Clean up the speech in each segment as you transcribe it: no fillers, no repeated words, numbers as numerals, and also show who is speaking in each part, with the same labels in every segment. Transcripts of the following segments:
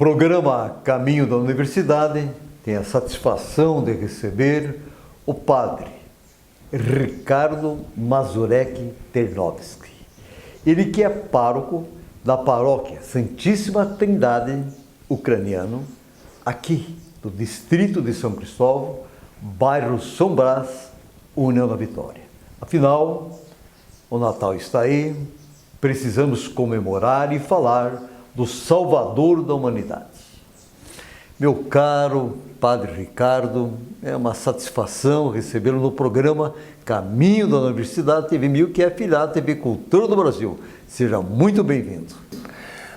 Speaker 1: programa Caminho da Universidade tem a satisfação de receber o padre Ricardo Mazurek Ternovski. Ele que é pároco da paróquia Santíssima Trindade Ucraniano, aqui do distrito de São Cristóvão, bairro São Brás, União da Vitória. Afinal, o Natal está aí, precisamos comemorar e falar do Salvador da humanidade. Meu caro Padre Ricardo, é uma satisfação recebê-lo no programa Caminho da Universidade TV 1000, que é afiliado à TV Cultura do Brasil. Seja muito bem-vindo.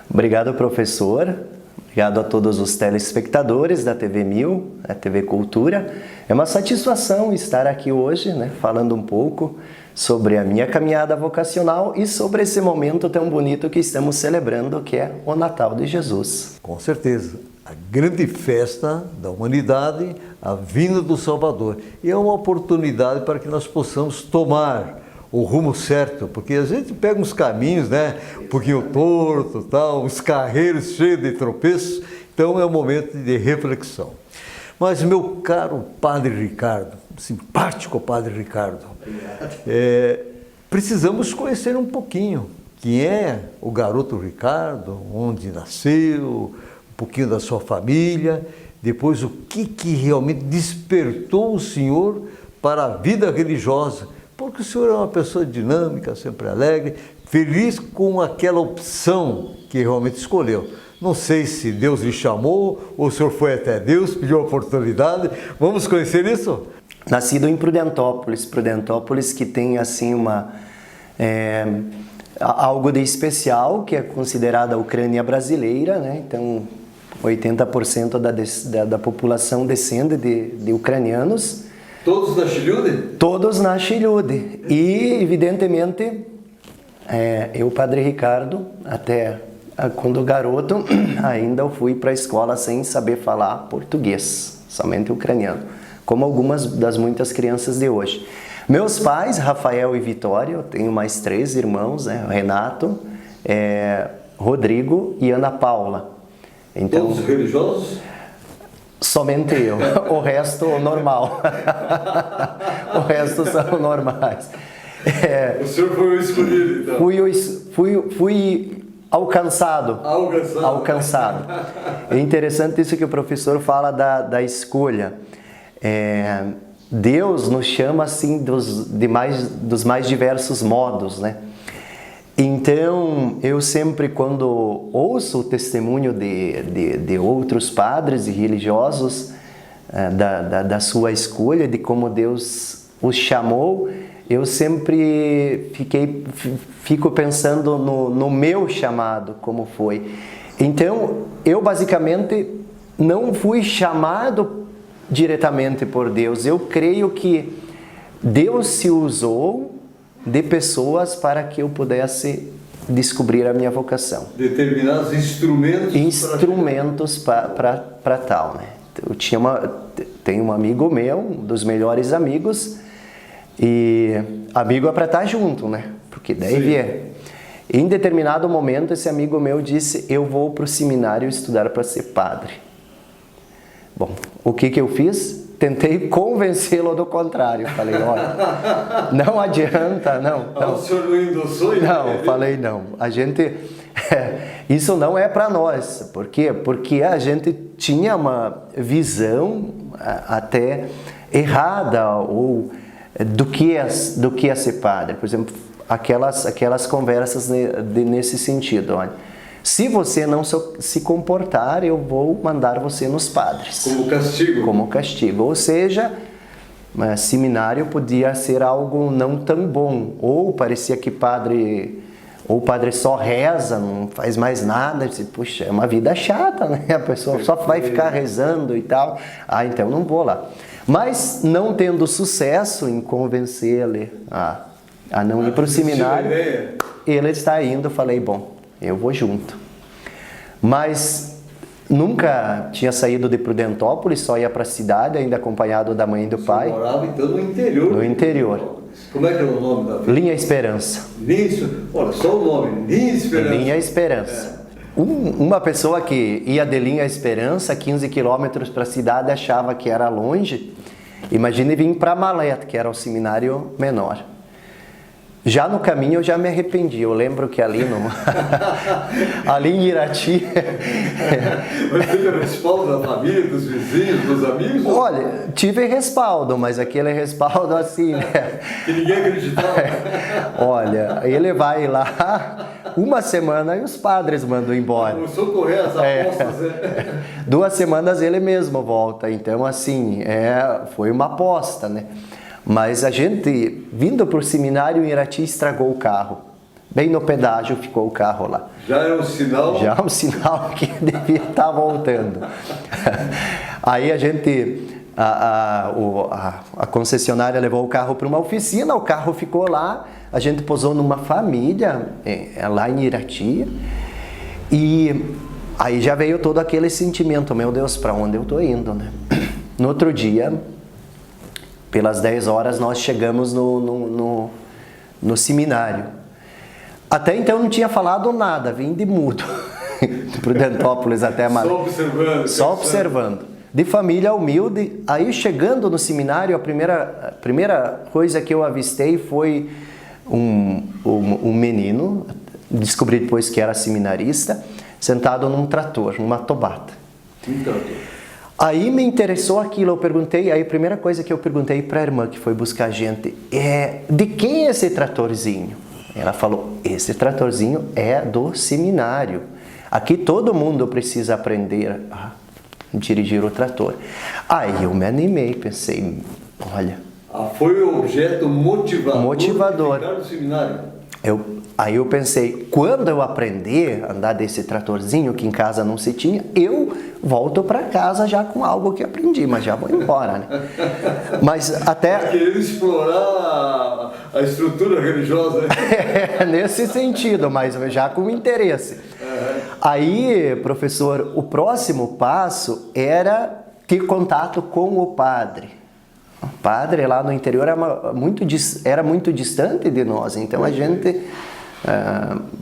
Speaker 2: Obrigado, professor. Obrigado a todos os telespectadores da TV 1000, a TV Cultura. É uma satisfação estar aqui hoje, falando um pouco sobre a minha caminhada vocacional e sobre esse momento tão bonito que estamos celebrando, que é o Natal de Jesus.
Speaker 1: Com certeza, a grande festa da humanidade, a vinda do Salvador. E é uma oportunidade para que nós possamos tomar o rumo certo, porque a gente pega uns caminhos, um pouquinho torto, tal, uns carreiros cheios de tropeços, então é um momento de reflexão. Mas, meu caro Padre Ricardo, simpático Padre Ricardo, precisamos conhecer um pouquinho quem é o garoto Ricardo, onde nasceu, um pouquinho da sua família, depois o que realmente despertou o senhor para a vida religiosa, porque o senhor é uma pessoa dinâmica, sempre alegre, feliz com aquela opção que realmente escolheu. Não sei se Deus lhe chamou, ou o senhor foi até Deus, pediu a oportunidade. Vamos conhecer isso?
Speaker 2: Nascido em Prudentópolis, que tem assim algo de especial, que é considerada a Ucrânia brasileira, Então, 80% da população descende de ucranianos.
Speaker 1: Todos na Chiliude?
Speaker 2: Todos na Chiliude. E, evidentemente, eu, Padre Ricardo, até quando garoto, ainda eu fui para a escola sem saber falar português, somente ucraniano, como algumas das muitas crianças de hoje. Meus pais, Rafael e Vitória, eu tenho mais 3 irmãos, Renato, Rodrigo e Ana Paula. Então,
Speaker 1: todos religiosos?
Speaker 2: Somente eu, o resto normal. O resto são normais.
Speaker 1: O senhor foi o escolhido, então?
Speaker 2: Fui alcançado. É interessante isso que o professor fala da escolha. Deus nos chama assim dos mais diversos modos, Então, eu sempre, quando ouço o testemunho de outros padres e religiosos, da sua escolha, de como Deus os chamou, eu sempre fico pensando no meu chamado, como foi. Então, eu basicamente não fui chamado diretamente por Deus. Eu creio que Deus se usou de pessoas para que eu pudesse descobrir a minha vocação.
Speaker 1: Determinados instrumentos
Speaker 2: para tal, Eu tenho um amigo meu, um dos melhores amigos, e amigo é para estar junto, Porque daí em determinado momento esse amigo meu disse: eu vou para o seminário estudar para ser padre. Bom, o que eu fiz? Tentei convencê-lo do contrário. Falei: olha, não adianta, não.
Speaker 1: O senhor não endossou?
Speaker 2: Não, falei não. Isso não é para nós. Por quê? Porque a gente tinha uma visão até errada ou do que é ser padre. Por exemplo, aquelas conversas nesse sentido. Olha, se você não se comportar, eu vou mandar você nos padres. Como castigo. Ou seja, seminário podia ser algo não tão bom. Ou parecia que o padre só reza, não faz mais nada. Puxa, é uma vida chata, A pessoa só vai ficar rezando e tal. Então não vou lá. Mas não tendo sucesso em convencer-lhe a não ir para o seminário, ele está indo. Falei: bom, eu vou junto. Mas nunca tinha saído de Prudentópolis, só ia para a cidade, ainda acompanhado da mãe e do pai.
Speaker 1: Você morava então no interior?
Speaker 2: No interior.
Speaker 1: Como é que é o nome da vila?
Speaker 2: Linha Esperança.
Speaker 1: Olha, só o nome, Linha Esperança.
Speaker 2: Linha Esperança. Uma pessoa que ia de Linha Esperança, 15 quilômetros para a cidade, achava que era longe. Imagine vir para Malete, que era o seminário menor. Já no caminho eu já me arrependi. Eu lembro que ali ali em Irati...
Speaker 1: Mas teve respaldo da família, dos vizinhos, dos amigos?
Speaker 2: Olha, tive respaldo, mas aquele respaldo assim, né?
Speaker 1: Que ninguém acreditava.
Speaker 2: Olha, ele vai lá uma semana e os padres mandam embora.
Speaker 1: Começou a correr as apostas, né?
Speaker 2: 2 semanas ele mesmo volta. Então, assim, foi uma aposta, né? Mas a gente, vindo para o seminário em Irati, estragou o carro. Bem no pedágio ficou o carro lá.
Speaker 1: Já é um sinal?
Speaker 2: Já é um sinal que devia estar voltando. Aí a gente, a concessionária levou o carro para uma oficina, o carro ficou lá, a gente posou numa família, lá em Irati, e aí já veio todo aquele sentimento, meu Deus, para onde eu estou indo, né? No outro dia, pelas 10 horas, nós chegamos no seminário. Até então não tinha falado nada, vim de mudo. Prudentópolis até Malete.
Speaker 1: Só observando.
Speaker 2: Só observando. De família humilde. Aí chegando no seminário, a primeira coisa que eu avistei foi um menino, descobri depois que era seminarista, sentado num trator, numa tobata. Aí me interessou aquilo, eu perguntei, aí a primeira coisa que eu perguntei para a irmã que foi buscar a gente de quem é esse tratorzinho? Ela falou, esse tratorzinho é do seminário. Aqui todo mundo precisa aprender a dirigir o trator. Aí eu me animei, pensei, olha...
Speaker 1: foi o objeto motivador
Speaker 2: do
Speaker 1: seminário.
Speaker 2: Aí eu pensei, quando eu aprender a andar desse tratorzinho, que em casa não se tinha, eu volto para casa já com algo que aprendi, mas já vou embora, né? Mas até...
Speaker 1: Querendo explorar a estrutura religiosa.
Speaker 2: Nesse sentido, mas já com interesse. Aí, professor, o próximo passo era ter contato com o padre. O padre lá no interior era muito distante de nós, então a gente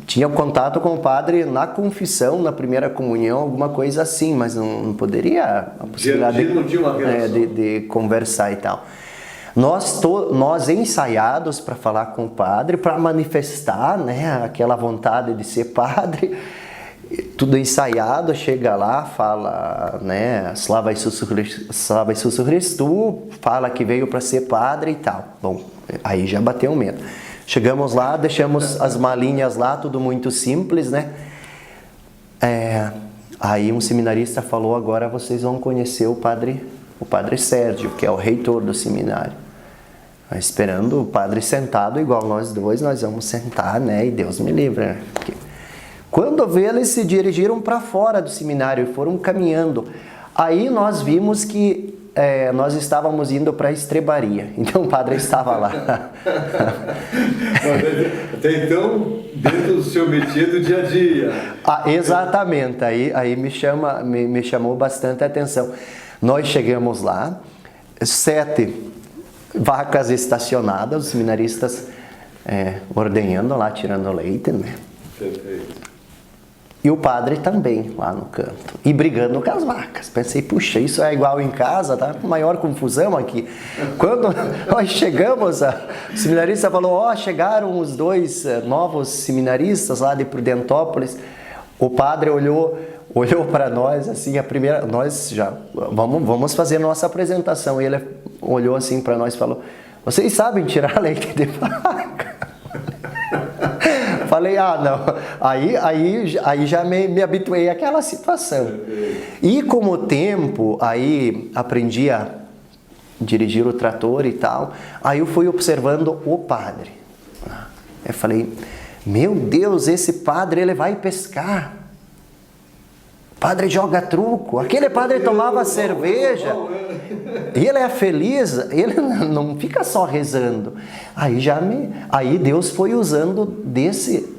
Speaker 2: tinha contato com o padre na confissão, na primeira comunhão, alguma coisa assim, mas não poderia a possibilidade de conversar e tal. Nós ensaiados para falar com o padre, para manifestar, né, aquela vontade de ser padre, tudo ensaiado, chega lá, fala, né, Slava Jesús Cristo, fala que veio para ser padre e tal. Bom, aí já bateu o medo. Chegamos lá, deixamos as malinhas lá, tudo muito simples, né? Aí um seminarista falou, agora vocês vão conhecer o padre Sérgio, que é o reitor do seminário. Esperando o padre sentado, igual nós dois, nós vamos sentar, né? E Deus me livre, né? Porque quando vê, eles se dirigiram para fora do seminário e foram caminhando. Aí nós vimos que nós estávamos indo para a estrebaria. Então o padre estava lá.
Speaker 1: Até então, dentro do seu métier do dia a dia.
Speaker 2: Exatamente. Aí me chamou bastante a atenção. Nós chegamos lá, 7 vacas estacionadas, os seminaristas ordenhando lá, tirando leite, né?
Speaker 1: Perfeito.
Speaker 2: E o padre também, lá no canto. E brigando com as vacas. Pensei, puxa, isso é igual em casa, tá com maior confusão aqui. Quando nós chegamos, o seminarista falou, chegaram os 2 novos seminaristas lá de Prudentópolis. O padre olhou para nós, assim, nós já, vamos fazer nossa apresentação. E ele olhou assim para nós e falou, vocês sabem tirar leite de vaca? Falei, não. Aí já me habituei àquela situação. E com o tempo, aí aprendi a dirigir o trator e tal. Aí eu fui observando o padre. Eu falei, meu Deus, esse padre, ele vai pescar. O padre joga truco. Aquele padre tomava cerveja. E ele é feliz, ele não fica só rezando. Aí Deus foi usando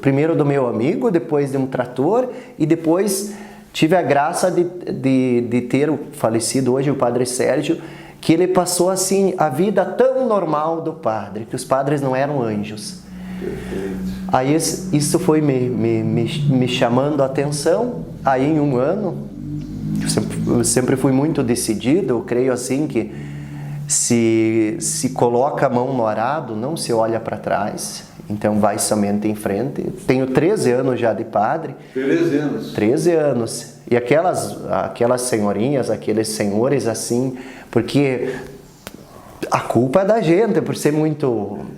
Speaker 2: primeiro do meu amigo, depois de um trator, e depois tive a graça de ter o falecido hoje, o padre Sérgio, que ele passou assim a vida tão normal do padre, que os padres não eram anjos. Aí isso foi me chamando a atenção. Aí em um ano, eu sempre fui muito decidido, eu creio assim que se coloca a mão no arado, não se olha para trás, então vai somente em frente. Tenho 13 anos já de padre.
Speaker 1: 13 anos.
Speaker 2: 13 anos. E aquelas senhorinhas, aqueles senhores assim, porque a culpa é da gente por ser muito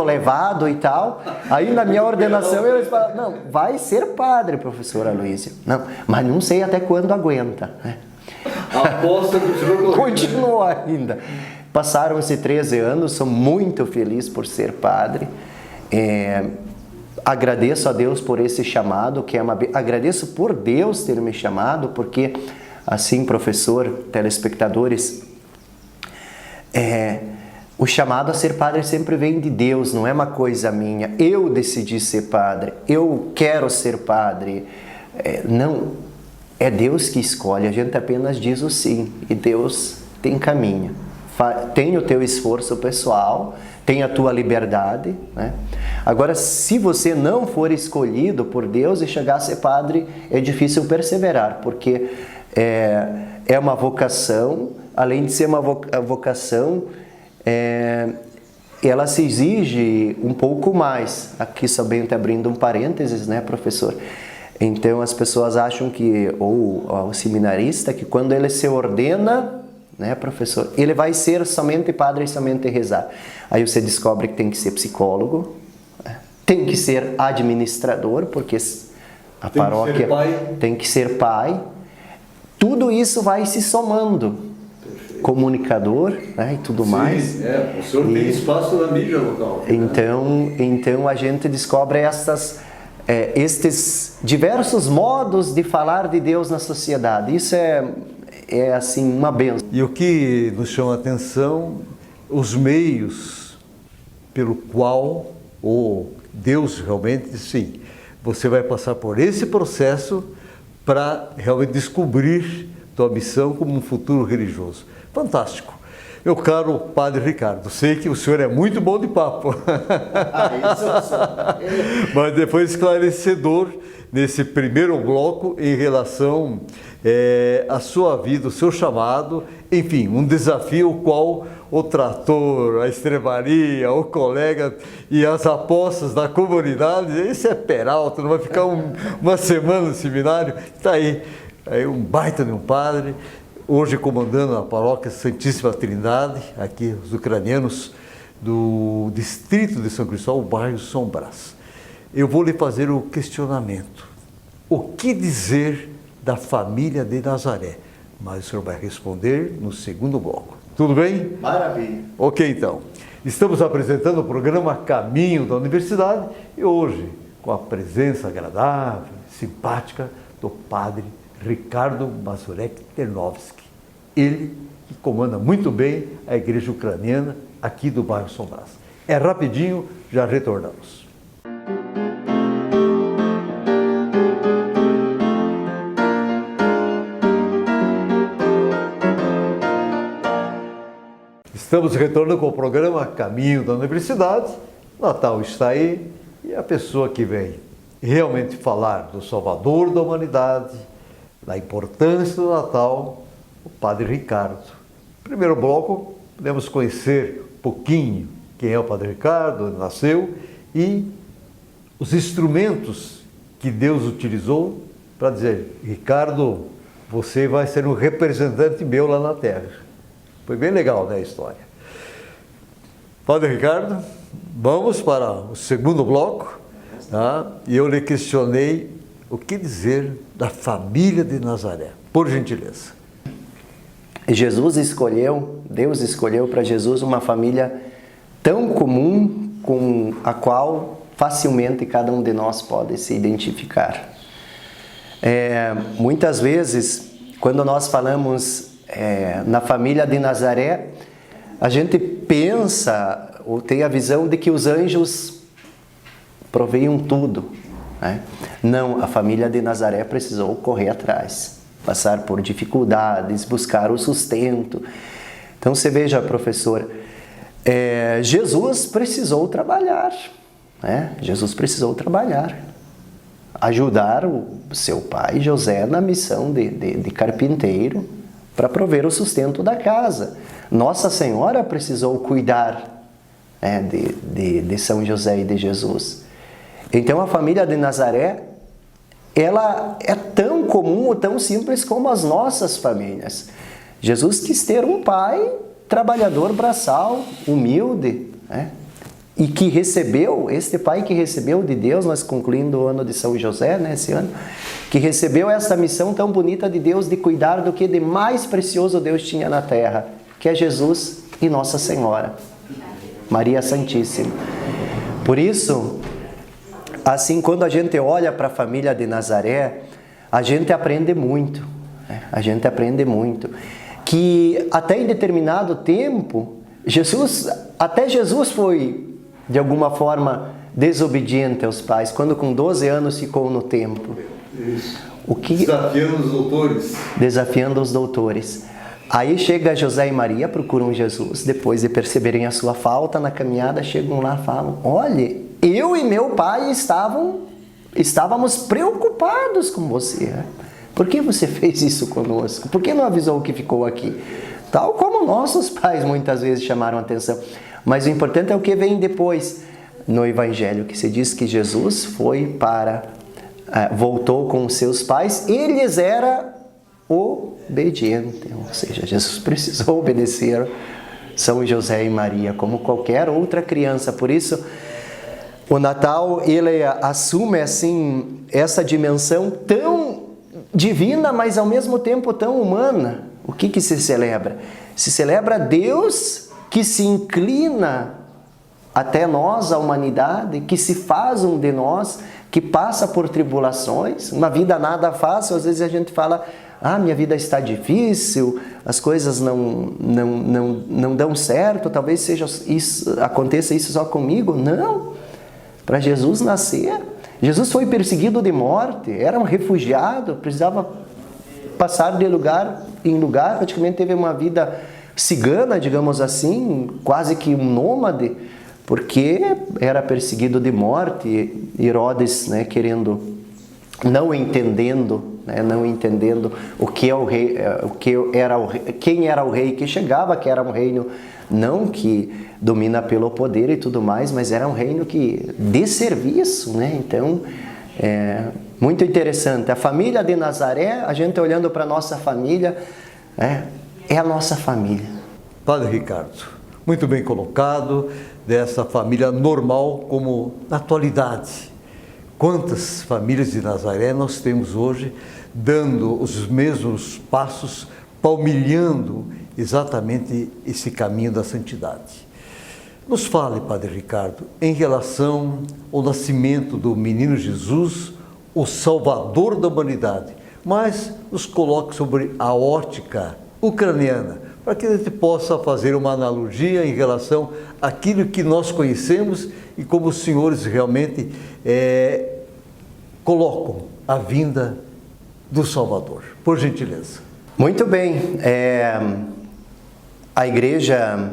Speaker 2: elevado e tal. Aí na minha ordenação eles falam, não, vai ser padre, professora Luísa. Não, mas não sei até quando aguenta.
Speaker 1: A aposta continua.
Speaker 2: Continua ainda. Passaram-se 13 anos, sou muito feliz por ser padre. Agradeço a Deus por esse chamado, agradeço por Deus ter me chamado, porque assim, professor, telespectadores, o chamado a ser padre sempre vem de Deus, não é uma coisa minha. Eu decidi ser padre, eu quero ser padre. Não, é Deus que escolhe, a gente apenas diz o sim, e Deus te encaminha. Tem o teu esforço pessoal, tem a tua liberdade, né? Agora, se você não for escolhido por Deus e chegar a ser padre, é difícil perseverar, porque é uma vocação, além de ser uma vocação, ela se exige um pouco mais. Aqui somente abrindo um parênteses, né, professor? Então, as pessoas acham que, ou o seminarista, que quando ele se ordena, né, professor, ele vai ser somente padre e somente rezar. Aí você descobre que tem que ser psicólogo, tem que ser administrador, porque a paróquia tem que ser pai. Tudo isso vai se somando. Perfeito. Comunicador, né, e tudo mais.
Speaker 1: O senhor tem espaço na mídia local.
Speaker 2: Então a gente descobre estes diversos modos de falar de Deus na sociedade. Isso é assim uma bênção.
Speaker 1: E o que nos chama a atenção, os meios pelo qual Deus realmente, sim, você vai passar por esse processo para realmente descobrir tua missão como um futuro religioso. Fantástico. Meu caro Padre Ricardo, sei que o senhor é muito bom de papo. Mas depois esclarecedor nesse primeiro bloco em relação à sua vida, o seu chamado, enfim, um desafio qual o trator, a estrebaria, o colega e as apostas da comunidade, esse é Peralta, não vai ficar uma semana no seminário, está aí um baita de um padre, hoje comandando a paróquia Santíssima Trindade, aqui os ucranianos do distrito de São Cristóvão, o bairro São Brás. Eu vou lhe fazer o questionamento. O que dizer da família de Nazaré? Mas o senhor vai responder no segundo bloco. Tudo bem?
Speaker 2: Maravilha.
Speaker 1: Ok, então. Estamos apresentando o programa Caminho da Universidade e hoje com a presença agradável, simpática do padre Ricardo Mazurek Ternovski. Ele que comanda muito bem a igreja ucraniana aqui do bairro São Brás. É rapidinho, já retornamos. Estamos retornando com o programa Caminho da Universidade. Natal está aí e a pessoa que vem realmente falar do Salvador da humanidade, da importância do Natal, o Padre Ricardo. Primeiro bloco, podemos conhecer um pouquinho quem é o Padre Ricardo, onde nasceu e os instrumentos que Deus utilizou para dizer: Ricardo, você vai ser um representante meu lá na Terra. Foi bem legal, né, a história. Padre Ricardo, vamos para o segundo bloco, tá? E eu lhe questionei o que dizer da família de Nazaré, por gentileza.
Speaker 2: Deus escolheu para Jesus uma família tão comum com a qual facilmente cada um de nós pode se identificar. Muitas vezes, quando nós falamos na família de Nazaré, a gente pensa ou tem a visão de que os anjos proveiam tudo, né? Não, a família de Nazaré precisou correr atrás, passar por dificuldades, buscar o sustento. Então você veja, professor, Jesus precisou trabalhar, né? Jesus precisou trabalhar, ajudar o seu pai José na missão de carpinteiro para prover o sustento da casa. Nossa Senhora precisou cuidar, né, de São José e de Jesus. Então a família de Nazaré, ela é tão comum ou tão simples como as nossas famílias. Jesus quis ter um pai trabalhador braçal, humilde, né? E que recebeu, este pai que recebeu de Deus, nós concluindo o ano de São José, né, esse ano, que recebeu essa missão tão bonita de Deus de cuidar do que de mais precioso Deus tinha na terra, que é Jesus e Nossa Senhora, Maria Santíssima. Por isso, assim, quando a gente olha para a família de Nazaré, a gente aprende muito, né? A gente aprende muito. Que até em determinado tempo, até Jesus foi, de alguma forma, desobediente aos pais, quando com 12 anos ficou no templo.
Speaker 1: Isso. Desafiando os doutores.
Speaker 2: Desafiando os doutores. Aí chega José e Maria, procuram Jesus, depois de perceberem a sua falta na caminhada, chegam lá e falam: olha, eu e meu pai estávamos preocupados com você. Por que você fez isso conosco? Por que não avisou o que ficou aqui? Tal como nossos pais muitas vezes chamaram a atenção. Mas o importante é o que vem depois no Evangelho, que se diz que Jesus voltou com os seus pais e lhes era obediente. Ou seja, Jesus precisou obedecer São José e Maria, como qualquer outra criança. Por isso, o Natal, ele assume assim essa dimensão tão divina, mas ao mesmo tempo tão humana. O que se celebra? Se celebra Deus que se inclina até nós, a humanidade, que se faz um de nós, que passa por tribulações, uma vida nada fácil. Às vezes a gente fala: minha vida está difícil, as coisas não dão certo, talvez aconteça isso só comigo. Não! Para Jesus nascer, Jesus foi perseguido de morte, era um refugiado, precisava passar de lugar em lugar, praticamente teve uma vida cigana, digamos assim, quase que um nômade, porque era perseguido de morte. Herodes, né, não entendendo o que é o rei, quem era o rei que chegava, que era um reino não que domina pelo poder e tudo mais, mas era um reino de serviço, né? Então, muito interessante. A família de Nazaré, a gente olhando para a nossa família, é a nossa família.
Speaker 1: Padre Ricardo, muito bem colocado, dessa família normal como na atualidade. Quantas famílias de Nazaré nós temos hoje dando os mesmos passos, palmilhando exatamente esse caminho da santidade. Nos fale, Padre Ricardo, em relação ao nascimento do menino Jesus, o Salvador da humanidade, mas nos coloque sobre a ótica ucraniana, para que a gente possa fazer uma analogia em relação àquilo que nós conhecemos e como os senhores realmente colocam a vinda do Salvador. Por gentileza.
Speaker 2: Muito bem. A Igreja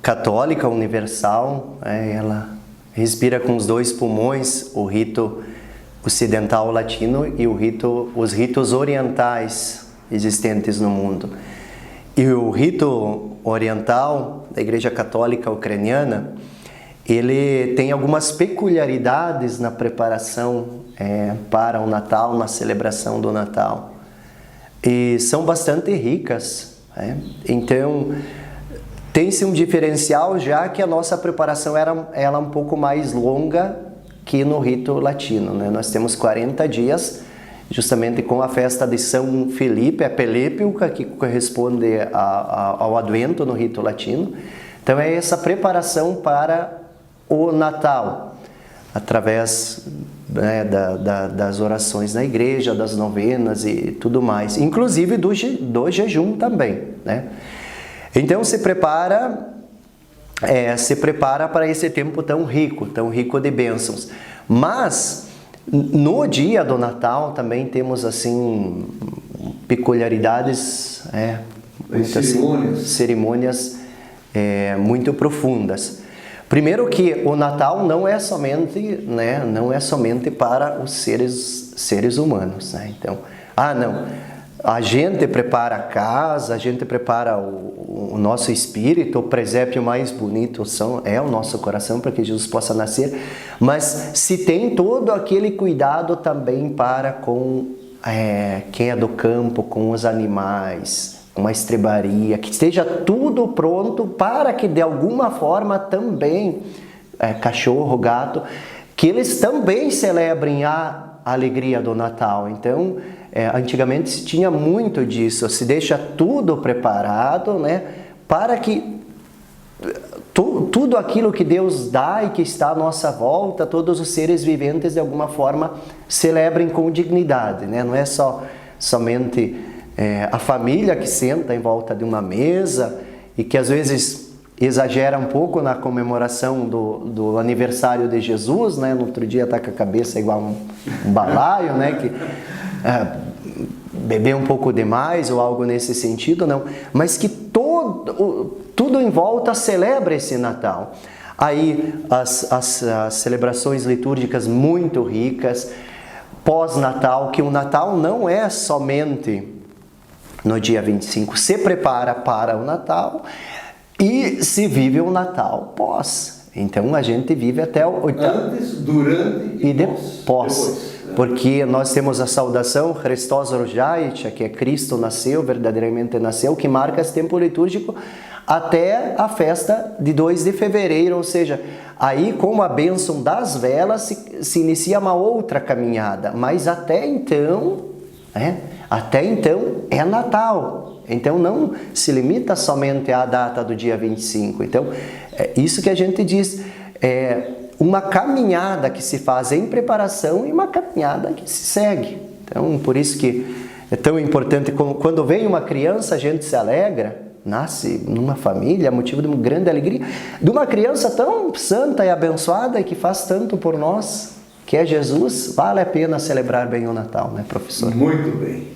Speaker 2: Católica Universal, ela respira com os dois pulmões o rito ocidental latino e os ritos orientais existentes no mundo. E o rito oriental da Igreja Católica Ucraniana, ele tem algumas peculiaridades na preparação para o Natal, na celebração do Natal. E são bastante ricas. Então, tem-se um diferencial, já que a nossa preparação ela um pouco mais longa que no rito latino, né? Nós temos 40 dias, justamente com a festa de São Felipe, a Pelípica, que corresponde ao Advento no rito latino. Então é essa preparação para o Natal, através das orações na igreja, das novenas e tudo mais, inclusive do jejum também, né? Então se prepara para esse tempo tão rico de bênçãos. Mas no dia do Natal também temos assim peculiaridades, cerimônias muito profundas. Primeiro que o Natal não é somente, né, não é somente para os seres humanos, né? Então, não, a gente prepara a casa, a gente prepara o nosso espírito, o presépio mais bonito é o nosso coração para que Jesus possa nascer, mas se tem todo aquele cuidado também para com quem é do campo, com os animais, uma estrebaria, que esteja tudo pronto para que de alguma forma também, cachorro, gato, que eles também celebrem a alegria do Natal. Então, antigamente se tinha muito disso, se deixa tudo preparado, né, para que tudo aquilo que Deus dá e que está à nossa volta, todos os seres viventes de alguma forma celebrem com dignidade, né? Não é somente a família que senta em volta de uma mesa e que às vezes exagera um pouco na comemoração do aniversário de Jesus, né? No outro dia está com a cabeça igual um balaio, né? Que beber um pouco demais ou algo nesse sentido, não. Mas que tudo em volta celebra esse Natal. Aí as celebrações litúrgicas muito ricas, pós-Natal, que o Natal não é somente no dia 25, se prepara para o Natal e se vive o Natal pós. Então a gente vive até o
Speaker 1: antes, durante
Speaker 2: e depois. Porque nós temos a saudação Christos Rojait, que é Cristo nasceu, verdadeiramente nasceu, que marca esse tempo litúrgico até a festa de 2 de fevereiro, ou seja, aí com a bênção das velas se inicia uma outra caminhada, mas até então é Natal. Então não se limita somente à data do dia 25. Então, é isso que a gente diz, uma caminhada que se faz em preparação e uma caminhada que se segue. Então, por isso que é tão importante, quando vem uma criança, a gente se alegra, nasce numa família, é motivo de uma grande alegria, de uma criança tão santa e abençoada e que faz tanto por nós, que é Jesus. Vale a pena celebrar bem o Natal, né, professor?
Speaker 1: Muito bem.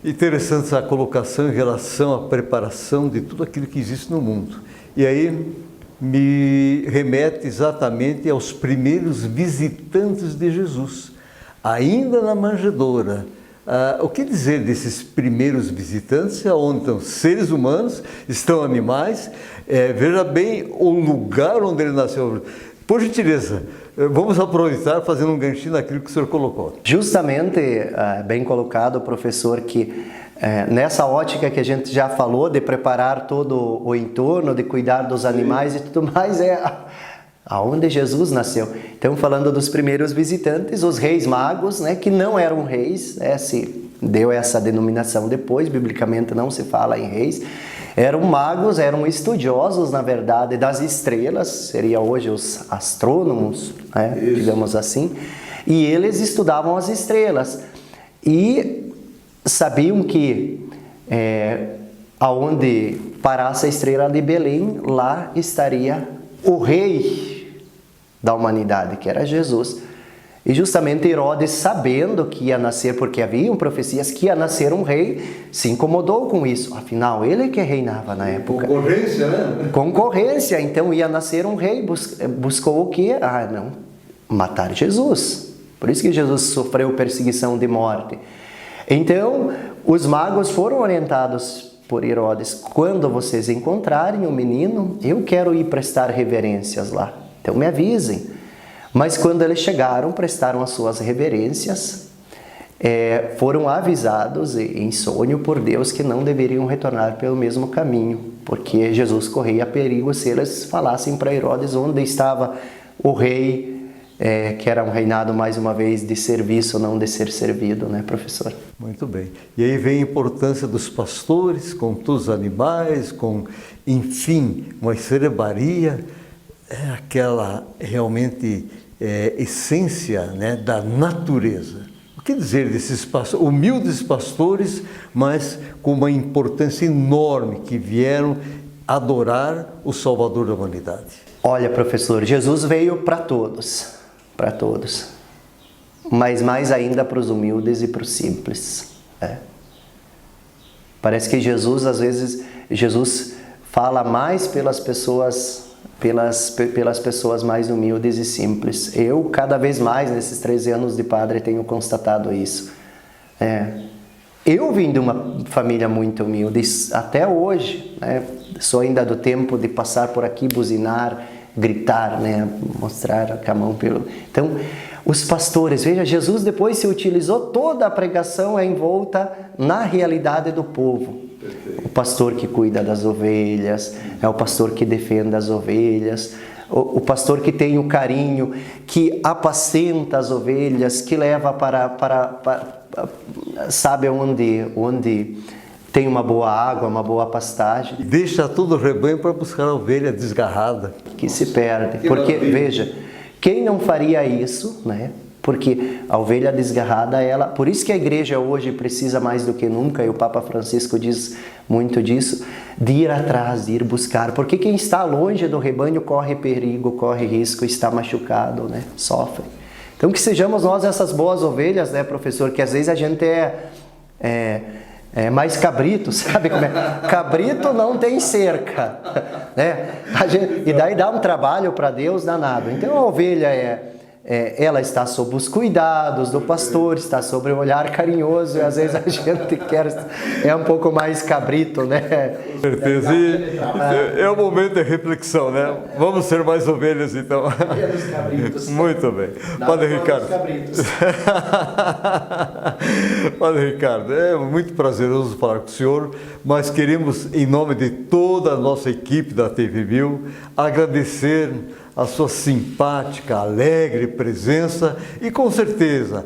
Speaker 1: Interessante essa colocação em relação à preparação de tudo aquilo que existe no mundo. E aí me remete exatamente aos primeiros visitantes de Jesus, ainda na manjedoura. O que dizer desses primeiros visitantes, onde estão seres humanos, estão animais? Veja bem o lugar onde ele nasceu. Por gentileza, vamos aproveitar fazendo um ganchinho naquilo que o senhor colocou.
Speaker 2: Justamente, bem colocado, professor, que nessa ótica que a gente já falou, de preparar todo o entorno, de cuidar dos animais e tudo mais, aonde Jesus nasceu. Então, falando dos primeiros visitantes, os reis magos, né, que não eram reis, se deu essa denominação depois, biblicamente não se fala em reis, eram magos, eram estudiosos, na verdade, das estrelas, seria hoje os astrônomos, né, digamos assim, e eles estudavam as estrelas e sabiam que aonde parasse a estrela de Belém, lá estaria o rei da humanidade, que era Jesus. E justamente Herodes, sabendo que ia nascer, porque haviam profecias que ia nascer um rei, se incomodou com isso. Afinal, ele que reinava na época.
Speaker 1: Concorrência, né?
Speaker 2: Concorrência. Então ia nascer um rei, buscou o quê? Matar Jesus. Por isso que Jesus sofreu perseguição de morte. Então, os magos foram orientados por Herodes: quando vocês encontrarem o menino, eu quero ir prestar reverências lá. Então me avisem. Mas quando eles chegaram, prestaram as suas reverências, foram avisados em sonho por Deus que não deveriam retornar pelo mesmo caminho, porque Jesus corria perigo se eles falassem para Herodes onde estava o rei, que era um reinado, mais uma vez, de serviço, não de ser servido, né, professor?
Speaker 1: Muito bem. E aí vem a importância dos pastores, com todos os animais, com, enfim, uma estrebaria, aquela realmente essência, né, da natureza. O que dizer desses humildes pastores, mas com uma importância enorme, que vieram adorar o Salvador da humanidade?
Speaker 2: Olha, professor, Jesus veio para todos, mas mais ainda para os humildes e para os simples. Parece que Jesus, às vezes, Jesus fala mais pelas pessoas pelas pessoas mais humildes e simples. Eu, cada vez mais, nesses 13 anos de padre, tenho constatado isso. Eu vim de uma família muito humilde, até hoje, né? Sou ainda do tempo de passar por aqui, buzinar, gritar, né? Mostrar com a mão pelo... Então, os pastores, veja, Jesus depois se utilizou toda a pregação envolta na realidade do povo. O pastor que cuida das ovelhas, é o pastor que defende as ovelhas, o pastor que tem o carinho, que apacenta as ovelhas, que leva sabe onde tem uma boa água, uma boa pastagem.
Speaker 1: Deixa todo o rebanho para buscar a ovelha desgarrada.
Speaker 2: Que se perde. Porque, veja, quem não faria isso, né? Porque a ovelha desgarrada, ela... Por isso que a igreja hoje precisa mais do que nunca, e o Papa Francisco diz muito disso, de ir atrás, de ir buscar. Porque quem está longe do rebanho corre perigo, corre risco, está machucado, né? Sofre. Então que sejamos nós essas boas ovelhas, né, professor? Que às vezes a gente é mais cabrito, sabe como é? Cabrito não tem cerca, né? E daí dá um trabalho para Deus danado. Então a ovelha ela está sob os cuidados do pastor, está sobre o olhar carinhoso, e às vezes a gente quer um pouco mais cabrito, né?
Speaker 1: Com certeza. E é o momento de reflexão, né? Vamos ser mais ovelhas, então. Muito bem. Padre Ricardo. Padre Ricardo, é muito prazeroso falar com o senhor, mas queremos, em nome de toda a nossa equipe da TV Mil, agradecer a sua simpática, alegre presença e, com certeza,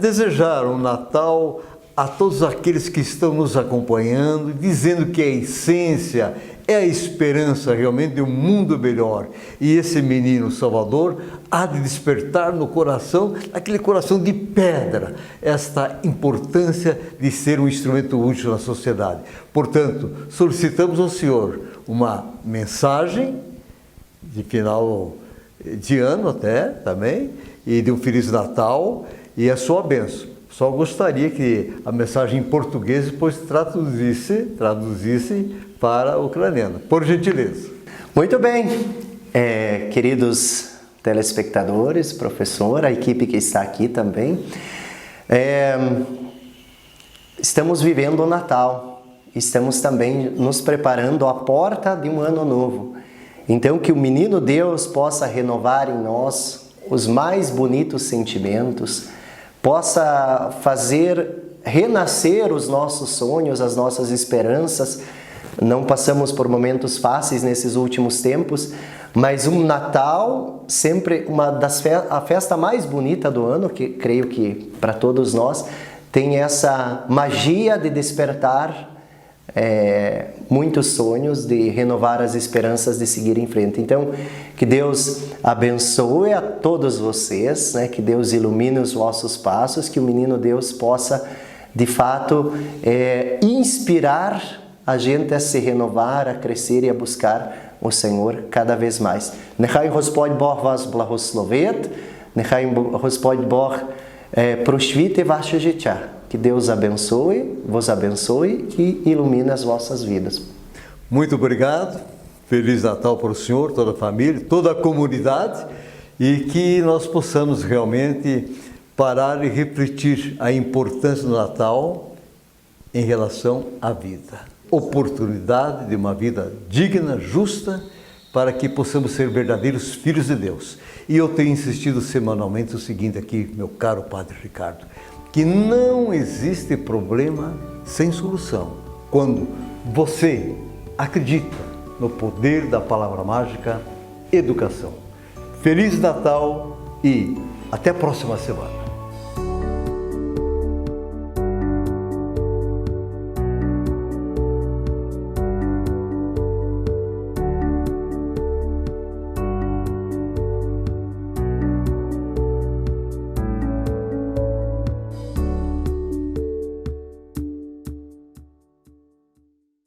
Speaker 1: desejar um Natal a todos aqueles que estão nos acompanhando, dizendo que a essência é a esperança realmente de um mundo melhor. E esse menino Salvador há de despertar no coração, aquele coração de pedra, esta importância de ser um instrumento útil na sociedade. Portanto, solicitamos ao senhor uma mensagem de final de ano até também, e de um Feliz Natal e a sua bênção. Só gostaria que a mensagem em português depois traduzisse para o ucraniano, por gentileza.
Speaker 2: Muito bem, queridos telespectadores, professor, a equipe que está aqui também, estamos vivendo o Natal, estamos também nos preparando à porta de um ano novo. Então, que o menino Deus possa renovar em nós os mais bonitos sentimentos, possa fazer renascer os nossos sonhos, as nossas esperanças. Não passamos por momentos fáceis nesses últimos tempos, mas um Natal, sempre a festa mais bonita do ano, que creio que para todos nós, tem essa magia de despertar muitos sonhos, de renovar as esperanças, de seguir em frente. Então, que Deus abençoe a todos vocês, né? Que Deus ilumine os vossos passos, que o menino Deus possa, de fato, inspirar a gente a se renovar, a crescer e a buscar o Senhor cada vez mais. Nechai Gospodь Bог вас благословит, nechai Gospodь Bog prosvite vaše życia. Que Deus vos abençoe e ilumine as vossas vidas.
Speaker 1: Muito obrigado. Feliz Natal para o senhor, toda a família, toda a comunidade, e que nós possamos realmente parar e refletir a importância do Natal em relação à vida. Oportunidade de uma vida digna, justa, para que possamos ser verdadeiros filhos de Deus. E eu tenho insistido semanalmente o seguinte aqui, meu caro Padre Ricardo, que não existe problema sem solução quando você acredita no poder da palavra mágica educação. Feliz Natal e até a próxima semana.